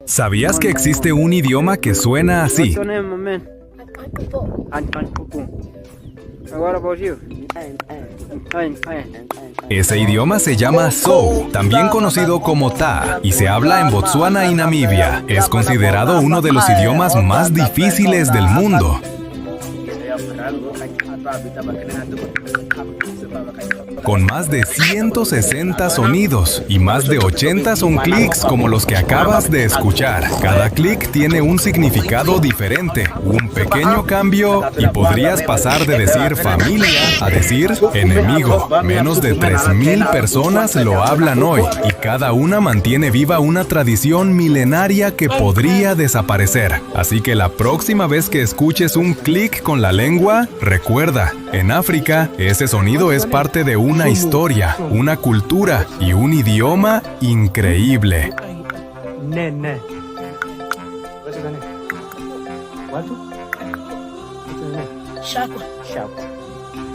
¿Sabías que existe un idioma que suena What's así? your name, my man? And what about you? Fine. Ese idioma se llama Sou, también conocido como Ta, y se habla en Botsuana y Namibia. Es considerado uno de los idiomas más difíciles del mundo. Con más de 160 sonidos y más de 80 son clics como los que acabas de escuchar. Cada clic tiene un significado diferente, un pequeño cambio y podrías pasar de decir familia a decir enemigo. Menos de 3,000 personas lo hablan hoy y cada una mantiene viva una tradición milenaria que podría desaparecer. Así que la próxima vez que escuches un clic con la lengua, recuerda, en África ese sonido es parte de una historia, una cultura y un idioma increíble. Ne. What's your name? What? What's your name? Shakwa. Shakwa.